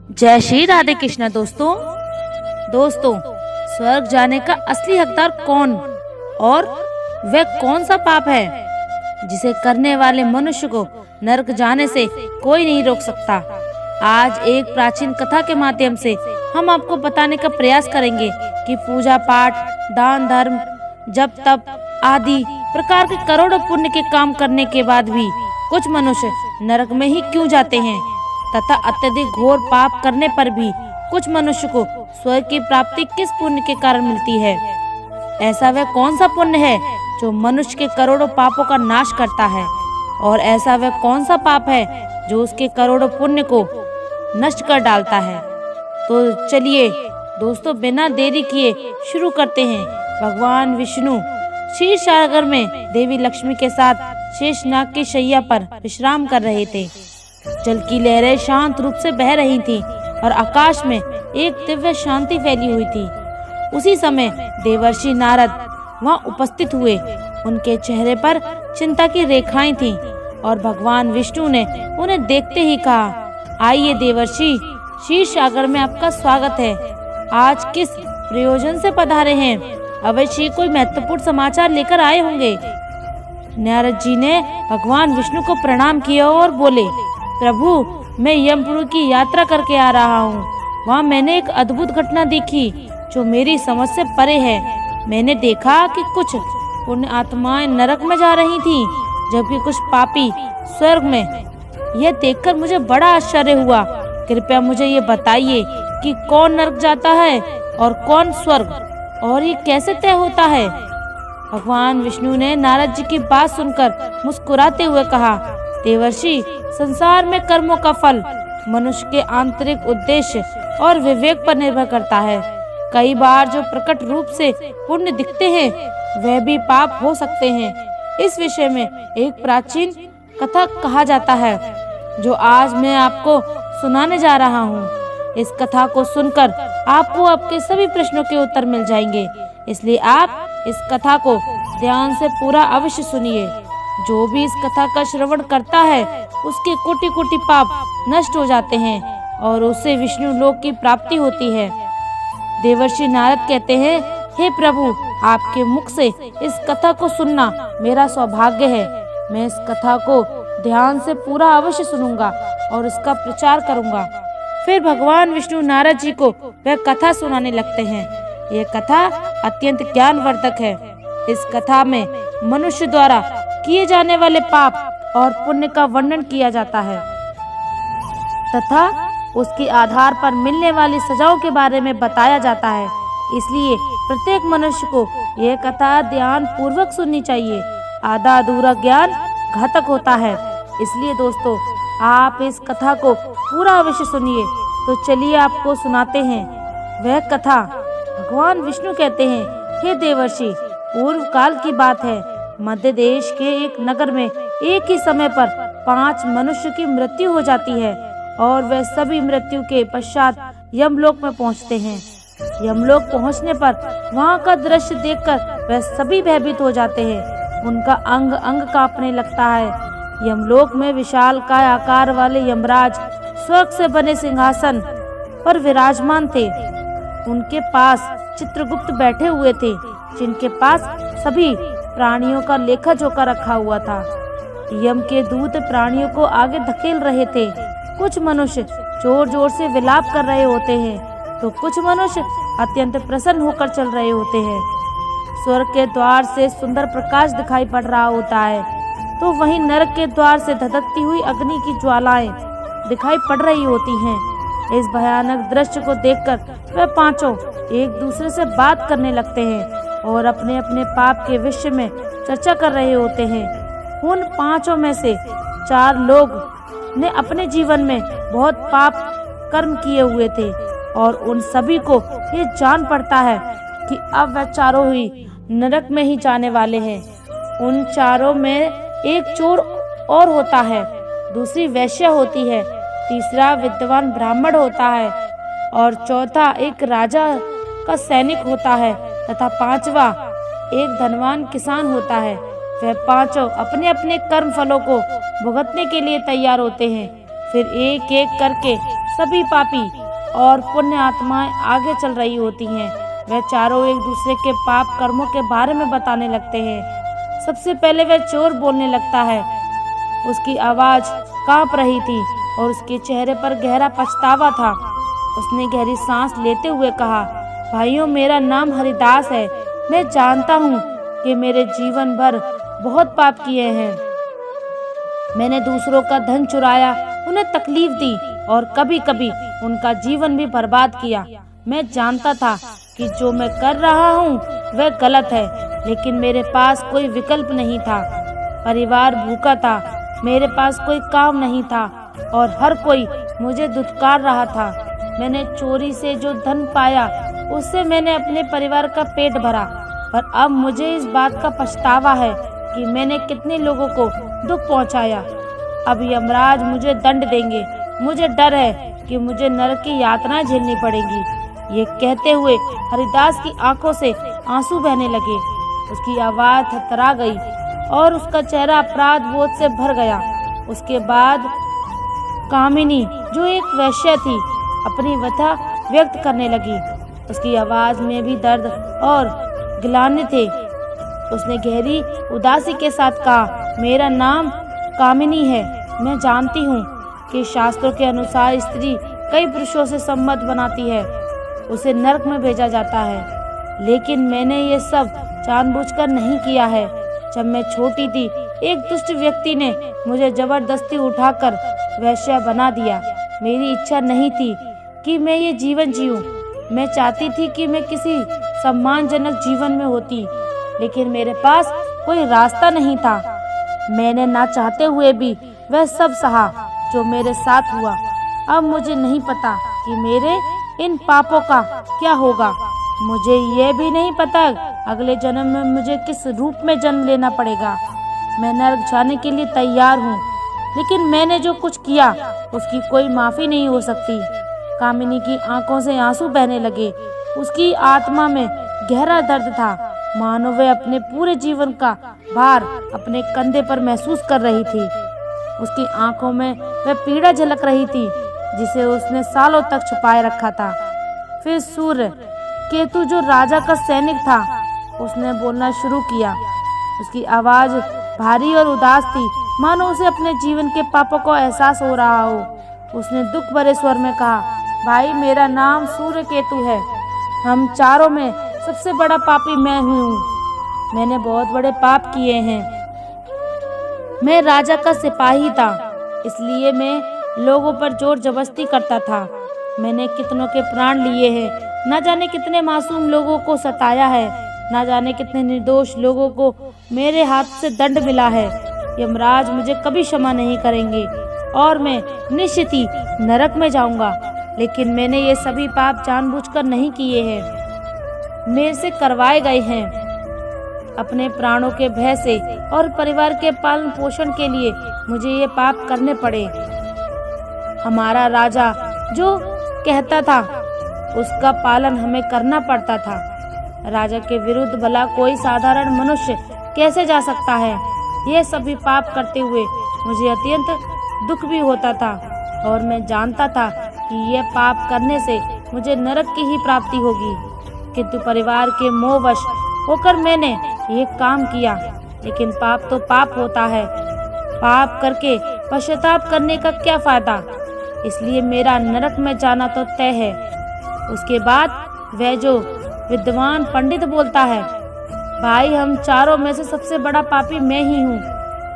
जय श्री राधे कृष्ण। दोस्तों स्वर्ग जाने का असली हकदार कौन और वह कौन सा पाप है जिसे करने वाले मनुष्य को नरक जाने से कोई नहीं रोक सकता। आज एक प्राचीन कथा के माध्यम से हम आपको बताने का प्रयास करेंगे कि पूजा पाठ, दान धर्म, जप तप आदि प्रकार के करोड़ों पुण्य के काम करने के बाद भी कुछ मनुष्य नरक में ही क्यों जाते हैं तथा अत्यधिक घोर पाप करने पर भी कुछ मनुष्य को स्वर्ग की प्राप्ति किस पुण्य के कारण मिलती है। ऐसा वह कौन सा पुण्य है जो मनुष्य के करोड़ों पापों का नाश करता है और ऐसा वह कौन सा पाप है जो उसके करोड़ों पुण्य को नष्ट कर डालता है। तो चलिए दोस्तों बिना देरी किए शुरू करते हैं। भगवान विष्णु क्षीर सागर में देवी लक्ष्मी के साथ शेषनाग की शैया पर विश्राम कर रहे थे। जल की लहरें शांत रूप से बह रही थीं और आकाश में एक दिव्य शांति फैली हुई थी। उसी समय देवर्षि नारद वहां उपस्थित हुए। उनके चेहरे पर चिंता की रेखाएं थीं और भगवान विष्णु ने उन्हें देखते ही कहा, आइए देवर्षि, क्षीर सागर में आपका स्वागत है। आज किस प्रयोजन से पधारे हैं? अवश्य कोई महत्वपूर्ण समाचार लेकर आए होंगे। नारद जी ने भगवान विष्णु को प्रणाम किया और बोले, प्रभु, मैं यमपुरी की यात्रा करके आ रहा हूँ। वहाँ मैंने एक अद्भुत घटना देखी जो मेरी समझ से परे है। मैंने देखा कि कुछ पुण्य आत्माएं नरक में जा रही थीं, जबकि कुछ पापी स्वर्ग में। यह देखकर मुझे बड़ा आश्चर्य हुआ। कृपया मुझे ये बताइए कि कौन नरक जाता है और कौन स्वर्ग, और ये कैसे तय होता है। भगवान विष्णु ने नारद जी की बात सुनकर मुस्कुराते हुए कहा, देवर्षि, संसार में कर्मों का फल मनुष्य के आंतरिक उद्देश्य और विवेक पर निर्भर करता है। कई बार जो प्रकट रूप से पुण्य दिखते हैं वह भी पाप हो सकते हैं। इस विषय में एक प्राचीन कथा कहा जाता है जो आज मैं आपको सुनाने जा रहा हूँ। इस कथा को सुनकर आपको आपके सभी प्रश्नों के उत्तर मिल जाएंगे, इसलिए आप इस कथा को ध्यान से पूरा अवश्य सुनिए। जो भी इस कथा का श्रवण करता है उसके कोटि कोटि पाप नष्ट हो जाते हैं और उससे विष्णु लोक की प्राप्ति होती है। देवर्षि नारद कहते हैं, हे प्रभु, आपके मुख से इस कथा को सुनना मेरा सौभाग्य है। मैं इस कथा को ध्यान से पूरा अवश्य सुनूंगा और इसका प्रचार करूंगा। फिर भगवान विष्णु नारद जी को वह कथा सुनाने लगते हैं। यह कथा अत्यंत ज्ञानवर्धक है। इस कथा में मनुष्य द्वारा किए जाने वाले पाप और पुण्य का वर्णन किया जाता है तथा उसके आधार पर मिलने वाली सजाओं के बारे में बताया जाता है। इसलिए प्रत्येक मनुष्य को यह कथा ध्यान पूर्वक सुननी चाहिए। आधा अधूरा ज्ञान घातक होता है। इसलिए दोस्तों, आप इस कथा को पूरा अवश्य सुनिए। तो चलिए आपको सुनाते हैं वह कथा। भगवान विष्णु कहते हैं, हे देवर्षि, पूर्व काल की बात है। मध्य देश के एक नगर में एक ही समय पर 5 मनुष्य की मृत्यु हो जाती है और वह सभी मृत्यु के पश्चात यमलोक में पहुंचते हैं। यमलोक पहुंचने पर वहां का दृश्य देखकर वह सभी भयभीत हो जाते हैं। उनका अंग अंग कांपने लगता है। यमलोक में विशाल काय आकार वाले यमराज स्वर्ग से बने सिंहासन पर विराजमान थे। उनके पास चित्रगुप्त बैठे हुए थे, जिनके पास सभी प्राणियों का लेखा जोखा रखा हुआ था। यम के दूत प्राणियों को आगे धकेल रहे थे। कुछ मनुष्य जोर जोर से विलाप कर रहे होते हैं तो कुछ मनुष्य अत्यंत प्रसन्न होकर चल रहे होते हैं। स्वर्ग के द्वार से सुंदर प्रकाश दिखाई पड़ रहा होता है तो वहीं नरक के द्वार से धधकती हुई अग्नि की ज्वालाएं दिखाई पड़ रही होती हैं। इस भयानक दृश्य को देखकर वह पांचों एक दूसरे से बात करने लगते हैं और अपने अपने पाप के विषय में चर्चा कर रहे होते हैं। उन 5 में से 4 लोग ने अपने जीवन में बहुत पाप कर्म किए हुए थे और उन सभी को ये जान पड़ता है कि अब वह चारों ही नरक में ही जाने वाले हैं। उन 4 में एक चोर और होता है, दूसरी वैश्या होती है, तीसरा विद्वान ब्राह्मण होता है और चौथा एक राजा का सैनिक होता है तथा 5वां एक धनवान किसान होता है। वह 5 अपने अपने कर्म फलों को भुगतने के लिए तैयार होते हैं। फिर एक एक करके सभी पापी और पुण्य आत्माएं आगे चल रही होती हैं। वह चारों एक दूसरे के पाप कर्मों के बारे में बताने लगते हैं। सबसे पहले वह चोर बोलने लगता है। उसकी आवाज कांप रही थी और उसके चेहरे पर गहरा पछतावा था। उसने गहरी सांस लेते हुए कहा, भाइयों, मेरा नाम हरिदास है। मैं जानता हूँ कि मेरे जीवन भर बहुत पाप किए हैं। मैंने दूसरों का धन चुराया, उन्हें तकलीफ दी और कभी कभी उनका जीवन भी बर्बाद किया। मैं जानता था कि जो मैं कर रहा हूँ वह गलत है, लेकिन मेरे पास कोई विकल्प नहीं था। परिवार भूखा था, मेरे पास कोई काम नहीं था और हर कोई मुझे धुतकार रहा था। मैंने चोरी से जो धन पाया उससे मैंने अपने परिवार का पेट भरा, पर अब मुझे इस बात का पछतावा है कि मैंने कितने लोगों को दुख पहुंचाया। अब यमराज मुझे दंड देंगे। मुझे डर है कि मुझे नरक की यातनाएं झेलनी पड़ेंगी। ये कहते हुए हरिदास की आंखों से आंसू बहने लगे। उसकी आवाज थरथरा गई और उसका चेहरा अपराध बोध से भर गया। उसके बाद कामिनी, जो एक वैश्य थी, अपनी व्यथा व्यक्त करने लगी। उसकी आवाज में भी दर्द और गिलानी थे। उसने गहरी उदासी के साथ कहा, मेरा नाम कामिनी है। मैं जानती हूँ कि शास्त्रों के अनुसार स्त्री कई पुरुषों से संबंध बनाती है, उसे नरक में भेजा जाता है, लेकिन मैंने ये सब जानबूझकर नहीं किया है। जब मैं छोटी थी, एक दुष्ट व्यक्ति ने मुझे जबरदस्ती उठाकर वैश्या बना दिया। मेरी इच्छा नहीं थी कि मैं ये जीवन जीऊं। मैं चाहती थी कि मैं किसी सम्मानजनक जीवन में होती, लेकिन मेरे पास कोई रास्ता नहीं था। मैंने ना चाहते हुए भी वह सब सहा जो मेरे साथ हुआ। अब मुझे नहीं पता कि मेरे इन पापों का क्या होगा। मुझे यह भी नहीं पता अगले जन्म में मुझे किस रूप में जन्म लेना पड़ेगा। मैं नरक जाने के लिए तैयार हूँ, लेकिन मैंने जो कुछ किया उसकी कोई माफी नहीं हो सकती। कामिनी की आंखों से आंसू बहने लगे। उसकी आत्मा में गहरा दर्द था, मानो वह अपने पूरे जीवन का भार अपने कंधे पर महसूस कर रही थी। उसकी आंखों में वह पीड़ा झलक रही थी जिसे उसने सालों तक छुपाए रखा था। फिर सूर्य केतु, जो राजा का सैनिक था, उसने बोलना शुरू किया। उसकी आवाज भारी और उदास थी, मानो उसे अपने जीवन के पापों का एहसास हो रहा हो। उसने दुख भरे स्वर में कहा, भाई, मेरा नाम सूर्य केतु है। हम चारों में सबसे बड़ा पापी मैं हूँ। मैंने बहुत बड़े पाप किए हैं। मैं राजा का सिपाही था, इसलिए मैं लोगों पर जोर जबरदस्ती करता था। मैंने कितनों के प्राण लिए हैं, न जाने कितने मासूम लोगों को सताया है, न जाने कितने निर्दोष लोगों को मेरे हाथ से दंड मिला है। यमराज मुझे कभी क्षमा नहीं करेंगे और मैं निश्चित ही नरक में जाऊंगा। लेकिन मैंने ये सभी पाप जानबूझकर नहीं किए हैं, मेरे से करवाए गए हैं। अपने प्राणों के भय से और परिवार के पालन पोषण के लिए मुझे ये पाप करने पड़े। हमारा राजा जो कहता था उसका पालन हमें करना पड़ता था। राजा के विरुद्ध भला कोई साधारण मनुष्य कैसे जा सकता है। ये सभी पाप करते हुए मुझे अत्यंत दुख भी होता था और मैं जानता था कि यह पाप करने से मुझे नरक की ही प्राप्ति होगी। किंतु परिवार के मोहवश होकर मैंने ये काम किया। लेकिन पाप तो पाप होता है, पाप करके पश्चाताप करने का क्या फायदा। इसलिए मेरा नरक में जाना तो तय है। उसके बाद वह जो विद्वान पंडित बोलता है, भाई, हम चारों में से सबसे बड़ा पापी मैं ही हूँ।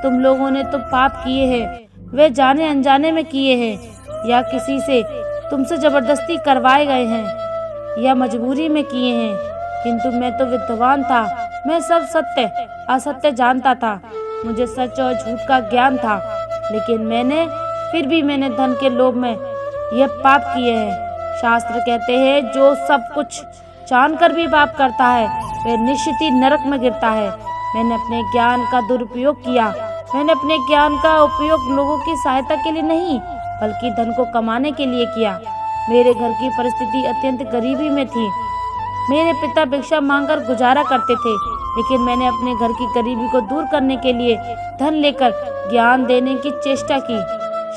तुम लोगों ने तो पाप किए हैं, वे जाने अनजाने में किए हैं या किसी से तुमसे जबरदस्ती करवाए गए हैं या मजबूरी में किए हैं। किंतु मैं तो विद्वान था, मैं सब सत्य असत्य जानता था। मुझे सच और झूठ का ज्ञान था, लेकिन फिर भी मैंने धन के लोभ में यह पाप किए हैं। शास्त्र कहते हैं जो सब कुछ जानकर भी पाप करता है वह निश्चित ही नरक में गिरता है। मैंने अपने ज्ञान का दुरुपयोग किया। मैंने अपने ज्ञान का उपयोग लोगों की सहायता के लिए नहीं, बल्कि धन को कमाने के लिए किया। मेरे घर की परिस्थिति अत्यंत गरीबी में थी। मेरे पिता भिक्षा मांगकर गुजारा करते थे, लेकिन मैंने अपने घर की गरीबी को दूर करने के लिए धन लेकर ज्ञान देने की चेष्टा की।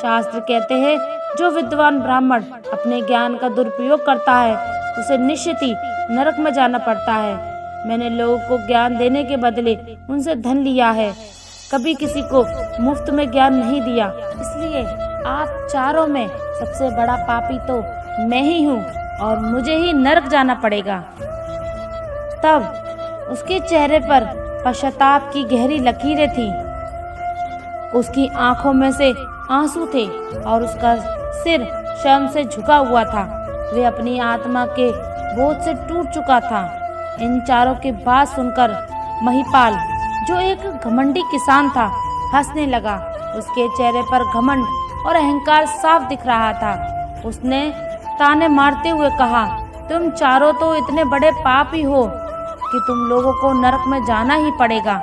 शास्त्र कहते हैं जो विद्वान ब्राह्मण अपने ज्ञान का दुरुपयोग करता है उसे निश्चित ही नरक में जाना पड़ता है। मैंने लोगों को ज्ञान देने के बदले उनसे धन लिया है, कभी किसी को मुफ्त में ज्ञान नहीं दिया। इसलिए आप चारों में सबसे बड़ा पापी तो मैं ही हूँ और मुझे ही नरक जाना पड़ेगा। तब उसके चेहरे पर पश्चाताप की गहरी लकीरें थीं। उसकी आंखों में से आंसू थे और उसका सिर शर्म से झुका हुआ था। वे अपनी आत्मा के बोझ से टूट चुका था। इन चारों की बात सुनकर महिपाल, जो एक घमंडी किसान था, हंसने लगा। उसके चेहरे पर घमंड और अहंकार साफ दिख रहा था। उसने ताने मारते हुए कहा, तुम चारों तो इतने बड़े पापी हो कि तुम लोगों को नरक में जाना ही पड़ेगा।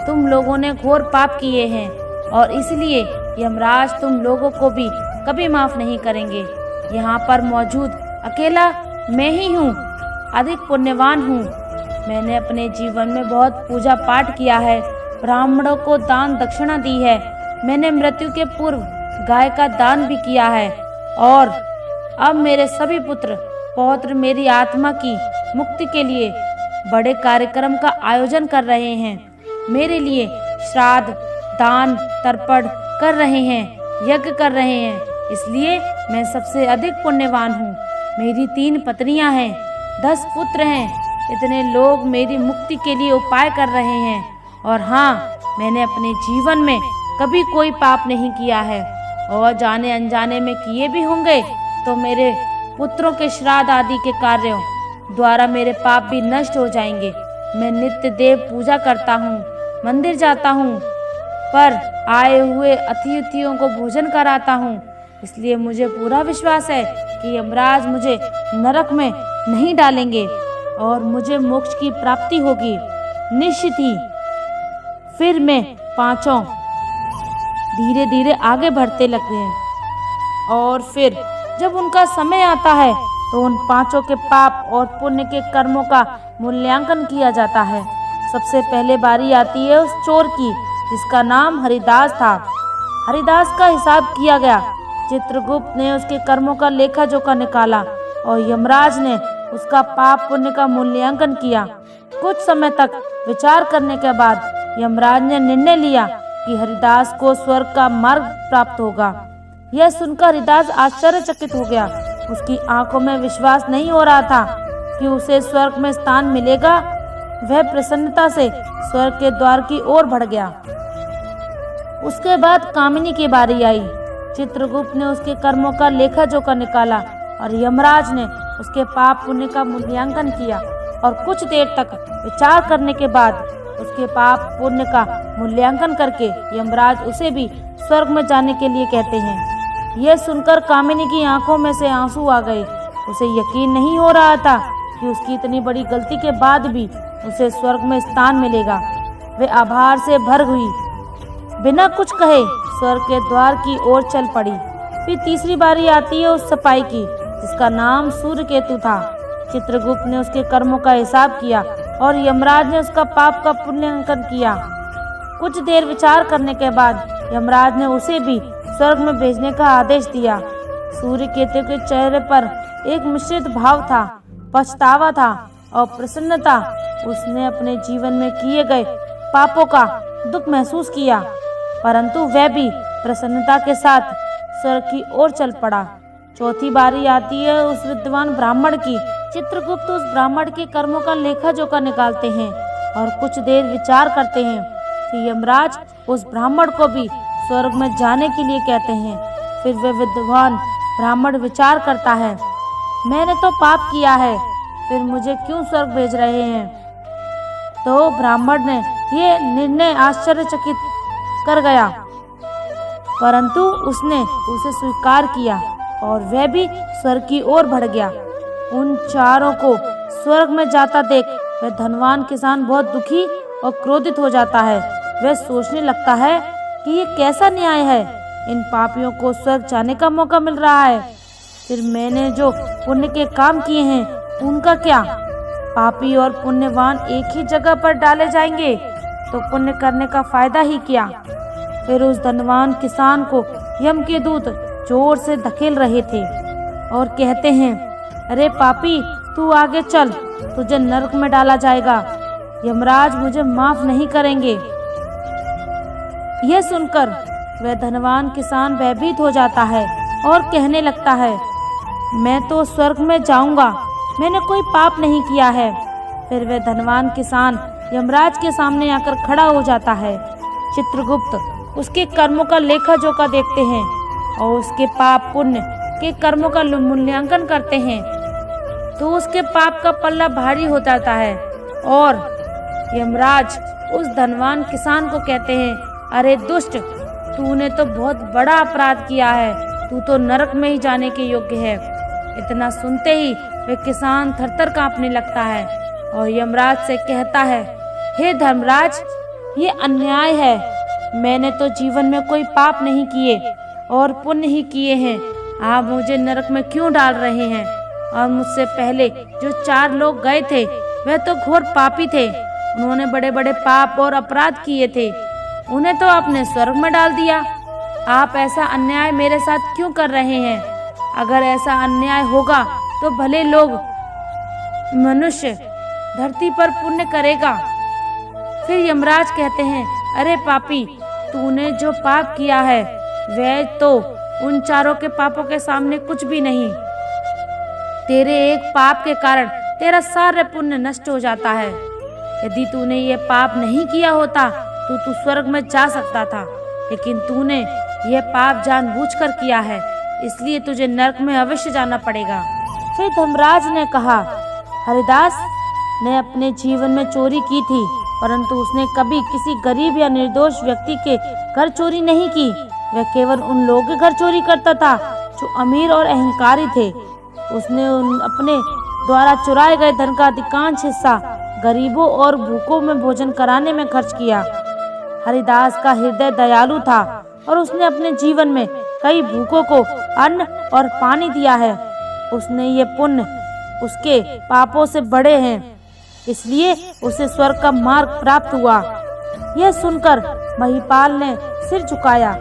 तुम लोगों ने घोर पाप किए हैं और इसलिए यमराज तुम लोगों को भी कभी माफ नहीं करेंगे। यहाँ पर मौजूद अकेला मैं ही हूँ, अधिक पुण्यवान हूँ। मैंने अपने जीवन में बहुत पूजा पाठ किया है, ब्राह्मणों को दान दक्षिणा दी है। मैंने मृत्यु के पूर्व गाय का दान भी किया है और अब मेरे सभी पुत्र पौत्र मेरी आत्मा की मुक्ति के लिए बड़े कार्यक्रम का आयोजन कर रहे हैं। मेरे लिए श्राद्ध, दान, तर्पण कर रहे हैं, यज्ञ कर रहे हैं। इसलिए मैं सबसे अधिक पुण्यवान हूँ। मेरी 3 पत्नियां हैं, 10 पुत्र हैं। इतने लोग मेरी मुक्ति के लिए उपाय कर रहे हैं। और हाँ, मैंने अपने जीवन में कभी कोई पाप नहीं किया है और जाने अनजाने में किए भी होंगे तो मेरे पुत्रों के श्राद्ध आदि के कार्यों द्वारा मेरे पाप भी नष्ट हो जाएंगे। मैं नित्य देव पूजा करता हूँ, मंदिर जाता हूँ, पर आए हुए अतिथियों को भोजन कराता हूँ। इसलिए मुझे पूरा विश्वास है कि यमराज मुझे नरक में नहीं डालेंगे और मुझे मोक्ष की प्राप्ति होगी निश्चित ही। फिर मैं पांचों धीरे धीरे आगे बढ़ते लगते हैं और फिर जब उनका समय आता है तो उन पांचों के पाप और पुण्य के कर्मों का मूल्यांकन किया जाता है। सबसे पहले बारी आती है उस चोर की जिसका नाम हरिदास था। हरिदास का हिसाब किया गया। चित्रगुप्त ने उसके कर्मों का लेखा जोखा निकाला और यमराज ने उसका पाप पुण्य का मूल्यांकन किया। कुछ समय तक विचार करने के बाद यमराज ने निर्णय लिया कि हरिदास को स्वर्ग का मार्ग प्राप्त होगा। यह सुनकर हरिदास आश्चर्यचकित हो गया। उसकी आंखों में विश्वास नहीं हो रहा था कि उसे स्वर्ग में स्थान मिलेगा। वह प्रसन्नता से स्वर्ग के द्वार की ओर बढ़ गया। उसके बाद कामिनी की बारी आई। चित्रगुप्त ने उसके कर्मों का लेखा जोखा निकाला और यमराज ने उसके पाप पुण्य का मूल्यांकन किया और कुछ देर तक विचार करने के बाद उसके पाप पुण्य का मूल्यांकन करके यमराज उसे भी स्वर्ग में जाने के लिए कहते हैं। यह सुनकर कामिनी की आंखों में से आंसू आ गए। उसे यकीन नहीं हो रहा था कि उसकी इतनी बड़ी गलती के बाद भी उसे स्वर्ग में स्थान मिलेगा। वे आभार से भर हुई, बिना कुछ कहे स्वर्ग के द्वार की ओर चल पड़ी। फिर तीसरी बारी आती है उस सिपाही की जिसका नाम सूर्यकेतु था। चित्रगुप्त ने उसके कर्मों का हिसाब किया और यमराज ने उसका पाप का पुण्यांकन किया। कुछ देर विचार करने के बाद यमराज ने उसे भी स्वर्ग में भेजने का आदेश दिया। सूर्यकेतु के चेहरे पर एक मिश्रित भाव था, पछतावा था और प्रसन्नता। उसने अपने जीवन में किए गए पापों का दुख महसूस किया, परंतु वह भी प्रसन्नता के साथ स्वर्ग की ओर चल पड़ा। चौथी बारी आती है उस विद्वान ब्राह्मण की। चित्रगुप्त उस ब्राह्मण के कर्मों का लेखा जोखा निकालते हैं और कुछ देर विचार करते हैं। फिर यमराज उस ब्राह्मण को भी स्वर्ग में जाने के लिए कहते हैं। फिर वह विद्वान ब्राह्मण विचार करता है, मैंने तो पाप किया है, फिर मुझे क्यों स्वर्ग भेज रहे हैं। तो ब्राह्मण ने ये निर्णय आश्चर्यचकित कर गया, परंतु उसने उसे स्वीकार किया और वह भी स्वर्ग की ओर बढ़ गया। उन चारों को स्वर्ग में जाता देख वह धनवान किसान बहुत दुखी और क्रोधित हो जाता है। वह सोचने लगता है कि ये कैसा न्याय है, इन पापियों को स्वर्ग जाने का मौका मिल रहा है, फिर मैंने जो पुण्य के काम किए हैं उनका क्या। पापी और पुण्यवान एक ही जगह पर डाले जाएंगे तो पुण्य करने का फायदा ही क्या। फिर उस धनवान किसान को यम के दूत जोर से धकेल रहे थे और कहते हैं, अरे पापी, तू आगे चल, तुझे नरक में डाला जाएगा, यमराज मुझे माफ नहीं करेंगे। यह सुनकर वह धनवान किसान भयभीत हो जाता है और कहने लगता है, मैं तो स्वर्ग में जाऊंगा, मैंने कोई पाप नहीं किया है। फिर वह धनवान किसान यमराज के सामने आकर खड़ा हो जाता है। चित्रगुप्त उसके कर्मों का लेखा जोखा देखते हैं और उसके पाप पुण्य के कर्मों का मूल्यांकन करते हैं, तो उसके पाप का पल्ला भारी हो जाता है और यमराज उस धनवान किसान को कहते हैं, अरे दुष्ट, तूने तो बहुत बड़ा अपराध किया है, तू तो नरक में ही जाने के योग्य है। इतना सुनते ही वह किसान थरथर कांपने लगता है और यमराज से कहता है, हे धर्मराज, ये अन्याय है, मैंने तो जीवन में कोई पाप नहीं किए और पुण्य ही किए हैं, आप मुझे नरक में क्यों डाल रहे हैं? और मुझसे पहले जो 4 लोग गए थे वह तो घोर पापी थे, उन्होंने बड़े बड़े पाप और अपराध किए थे, उन्हें तो आपने स्वर्ग में डाल दिया। आप ऐसा अन्याय मेरे साथ क्यों कर रहे हैं? अगर ऐसा अन्याय होगा तो भले लोग मनुष्य धरती पर पुण्य करेगा। फिर यमराज कहते हैं, अरे पापी, तूने जो पाप किया है वह तो उन 4 के पापों के सामने कुछ भी नहीं। तेरे एक पाप के कारण तेरा सारा पुण्य नष्ट हो जाता है। यदि तूने ये पाप नहीं किया होता तो तू स्वर्ग में जा सकता था, लेकिन तूने यह पाप जानबूझकर किया है, इसलिए तुझे नरक में अवश्य जाना पड़ेगा। फिर धर्मराज ने कहा, हरिदास ने अपने जीवन में चोरी की थी, परंतु उसने कभी किसी गरीब या निर्दोष व्यक्ति के घर चोरी नहीं की। वह केवल उन लोगों के घर चोरी करता था जो अमीर और अहंकारी थे। उसने अपने द्वारा चुराए गए धन का अधिकांश हिस्सा गरीबों और भूखों में भोजन कराने में खर्च किया। हरिदास का हृदय दयालु था और उसने अपने जीवन में कई भूखों को अन्न और पानी दिया है। उसने ये पुण्य उसके पापों से बड़े हैं, इसलिए उसे स्वर्ग का मार्ग प्राप्त हुआ। यह सुनकर महिपाल ने सिर झुकाया,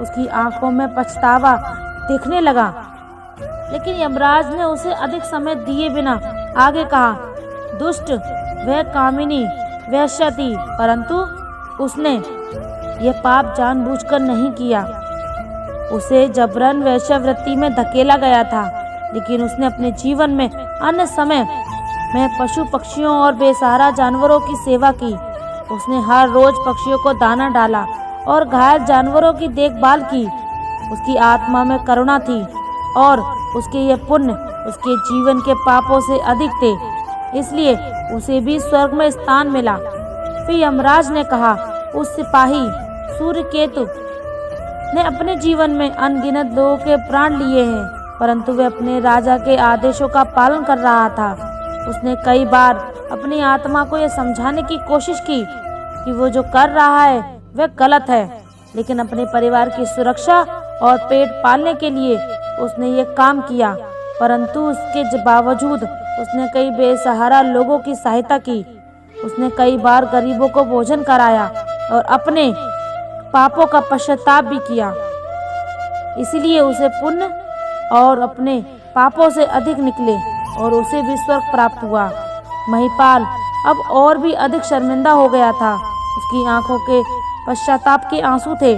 उसकी आंखों में पछतावा दिखने लगा। लेकिन यमराज ने उसे अधिक समय दिए बिना आगे कहा, दुष्ट, वह कामिनी वैश्या थी, परंतु उसने यह पाप जानबूझकर नहीं किया। उसे जबरन वैश्यावृत्ति में धकेला गया था, लेकिन उसने अपने जीवन में अन्य समय में पशु पक्षियों और बेसहारा जानवरों की सेवा की। उसने हर रोज पक्षियों को दाना डाला और घायल जानवरों की देखभाल की। उसकी आत्मा में करुणा थी और उसके ये पुण्य उसके जीवन के पापों से अधिक थे, इसलिए उसे भी स्वर्ग में स्थान मिला। फिर यमराज ने कहा, उस सिपाही सूर्यकेतु ने अपने जीवन में अनगिनत लोगों के प्राण लिए हैं, परंतु वह अपने राजा के आदेशों का पालन कर रहा था। उसने कई बार अपनी आत्मा को यह समझाने की कोशिश की कि वो जो कर रहा है वह गलत है, लेकिन अपने परिवार की सुरक्षा और पेट पालने के लिए उसने ये काम किया। परंतु उसके बावजूद उसने कई बेसहारा लोगों की सहायता की। उसने कई बार गरीबों को भोजन कराया और अपने पापों का पश्चाताप भी किया, इसलिए उसे पुण्य और अपने पापों से अधिक निकले और उसे भी स्वर्ग प्राप्त हुआ। महिपाल अब और भी अधिक शर्मिंदा हो गया था। उसकी आंखों के पश्चाताप के आंसू थे,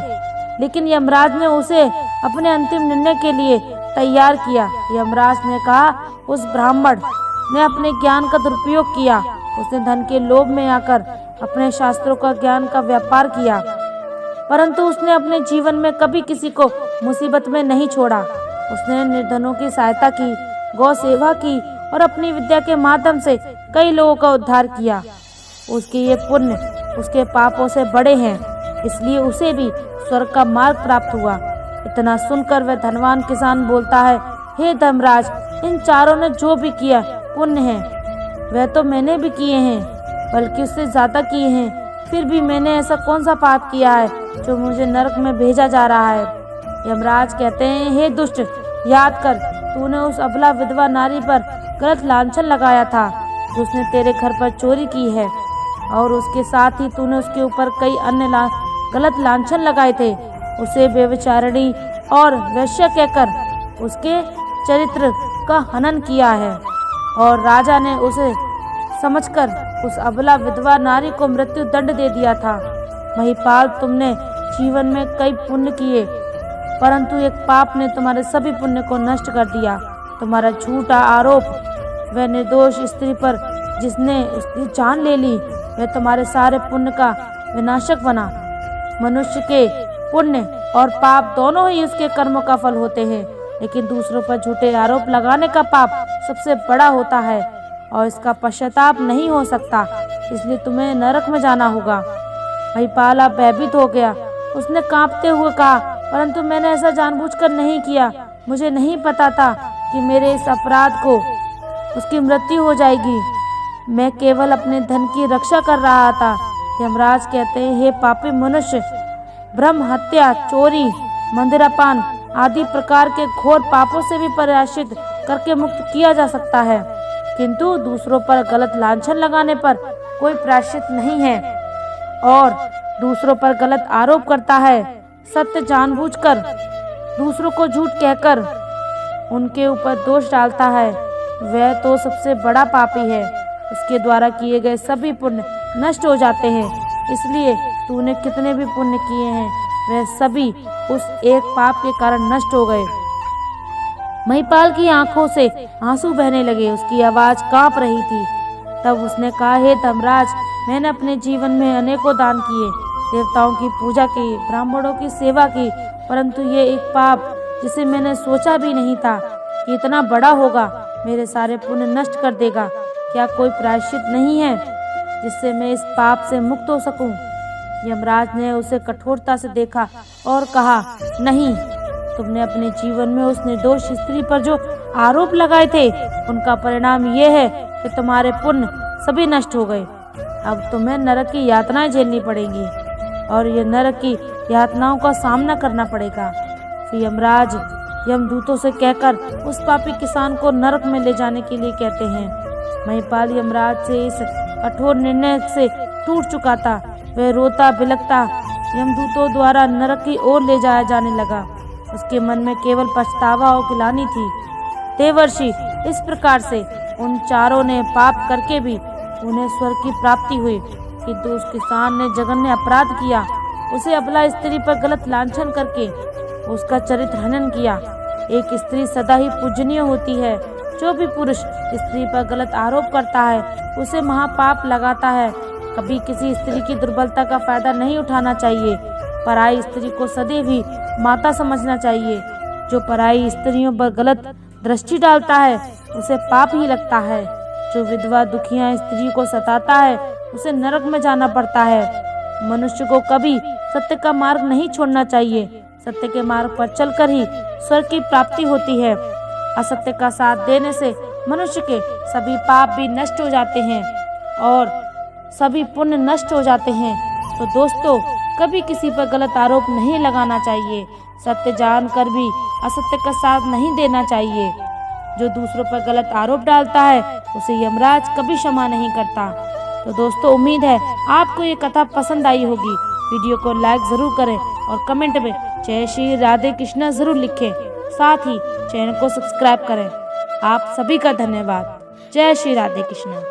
लेकिन यमराज ने उसे अपने अंतिम निर्णय के लिए तैयार किया। यमराज ने कहा, उस ब्राह्मण ने अपने ज्ञान का दुरुपयोग किया। उसने धन के लोभ में आकर अपने शास्त्रों का ज्ञान का व्यापार किया, परंतु उसने अपने जीवन में कभी किसी को मुसीबत में नहीं छोड़ा। उसने निर्धनों की सहायता की, गौ सेवा की और अपनी विद्या के माध्यम से कई लोगों का उद्धार किया। उसके ये पुण्य उसके पापों से बड़े हैं, इसलिए उसे भी स्वर्ग का मार्ग प्राप्त हुआ। इतना सुनकर वह धनवान किसान बोलता है, हे धर्मराज, इन चारों ने जो भी किया पुण्य है, वह तो मैंने भी किए हैं, बल्कि उससे ज्यादा किए हैं। फिर भी मैंने ऐसा कौन सा पाप किया है जो मुझे नरक में भेजा जा रहा है? यमराज कहते हैं, हे दुष्ट, याद कर, तूने उस अबला विधवा नारी पर गलत लांछन लगाया था जो उसने तेरे घर पर चोरी की है, और उसके साथ ही तूने उसके ऊपर कई अन्य गलत लांछन लगाए थे। उसे बेविचारिणी और वैश्य कहकर उसके चरित्र का हनन किया है और राजा ने उसे समझकर उस अबला विधवा नारी को मृत्यु दंड दे दिया था। महिपाल, तुमने जीवन में कई पुण्य किए, परंतु एक पाप ने तुम्हारे सभी पुण्य को नष्ट कर दिया। तुम्हारा झूठा आरोप वह निर्दोष स्त्री पर जिसने उसकी जान ले ली, वह तुम्हारे सारे पुण्य का विनाशक बना। मनुष्य के पुण्य और पाप दोनों ही उसके कर्मों का फल होते हैं, लेकिन दूसरों पर झूठे आरोप लगाने का पाप सबसे बड़ा होता है और इसका पश्चाताप नहीं हो सकता, इसलिए तुम्हें नरक में जाना होगा। महिपाल भयभीत हो गया। उसने कांपते हुए कहा, परंतु मैंने ऐसा जानबूझकर नहीं किया। मुझे नहीं पता था कि मेरे इस अपराध को उसकी मृत्यु हो जाएगी। मैं केवल अपने धन की रक्षा कर रहा था। यमराज कहते हैं, हे पापी मनुष्य, ब्रह्म हत्या, चोरी, मंदिरापान आदि प्रकार के घोर पापों से भी प्रायश्चित करके मुक्त किया जा सकता है, किंतु दूसरों पर गलत लांछन लगाने पर कोई प्रायश्चित नहीं है और दूसरों पर गलत आरोप करता है, सत्य जानबूझकर दूसरों को झूठ कहकर उनके ऊपर दोष डालता है, वह तो सबसे बड़ा पापी है। उसके द्वारा किए गए सभी पुण्य नष्ट हो जाते हैं, इसलिए तूने कितने भी पुण्य किए हैं वह सभी उस एक पाप के कारण नष्ट हो गए। महिपाल की आंखों से आंसू बहने लगे, उसकी आवाज कांप रही थी। तब उसने कहा, हे धर्मराज, मैंने अपने जीवन में अनेकों दान किए, देवताओं की पूजा की, ब्राह्मणों की सेवा की, परंतु ये एक पाप जिसे मैंने सोचा भी नहीं था कि इतना बड़ा होगा, मेरे सारे पुण्य नष्ट कर देगा। क्या कोई प्रायश्चित नहीं है जिससे मैं इस पाप से मुक्त हो सकूं? यमराज ने उसे कठोरता से देखा और कहा, नहीं, तुमने अपने जीवन में उस निर्दोष स्त्री पर जो आरोप लगाए थे उनका परिणाम ये है कि तुम्हारे पुण्य सभी नष्ट हो गए। अब तुम्हें नरक की यातनाएं झेलनी पड़ेंगी और ये नरक की यातनाओं का सामना करना पड़ेगा। फिर यमराज यमदूतों से कहकर उस पापी किसान को नरक में ले जाने के लिए कहते हैं। महिपाल यमराज से इस कठोर निर्णय से टूट चुका था। वह रोता बिलखता यमदूतों द्वारा नरक की ओर ले जाया जाने लगा। उसके मन में केवल पछतावा और गिलानी थी। देवर्षि, इस प्रकार से उन चारों ने पाप करके भी उन्हें स्वर्ग की प्राप्ति हुई, किंतु उस किसान ने जघन्य अपराध किया। उसे अबला स्त्री पर गलत लांछन करके उसका चरित्र हनन किया। एक स्त्री सदा ही पूजनीय होती है। जो भी पुरुष स्त्री पर गलत आरोप करता है उसे महापाप लगाता है। कभी किसी स्त्री की दुर्बलता का फायदा नहीं उठाना चाहिए। पराई स्त्री को सदैव ही माता समझना चाहिए। जो पराई स्त्रियों पर गलत दृष्टि डालता है उसे पाप ही लगता है। जो विधवा दुखिया स्त्री को सताता है उसे नरक में जाना पड़ता है। मनुष्य को कभी सत्य का मार्ग नहीं छोड़ना चाहिए। सत्य के मार्ग पर चलकर ही स्वर्ग की प्राप्ति होती है। असत्य का साथ देने से मनुष्य के सभी पाप भी नष्ट हो जाते हैं और सभी पुण्य नष्ट हो जाते हैं। तो दोस्तों, कभी किसी पर गलत आरोप नहीं लगाना चाहिए। सत्य जानकर भी असत्य का साथ नहीं देना चाहिए। जो दूसरों पर गलत आरोप डालता है उसे यमराज कभी क्षमा नहीं करता। तो दोस्तों, उम्मीद है आपको ये कथा पसंद आई होगी। वीडियो को लाइक जरूर करें और कमेंट में जय श्री राधे कृष्णा जरूर लिखें। साथ ही चैनल को सब्सक्राइब करें। आप सभी का धन्यवाद। जय श्री राधे कृष्णा।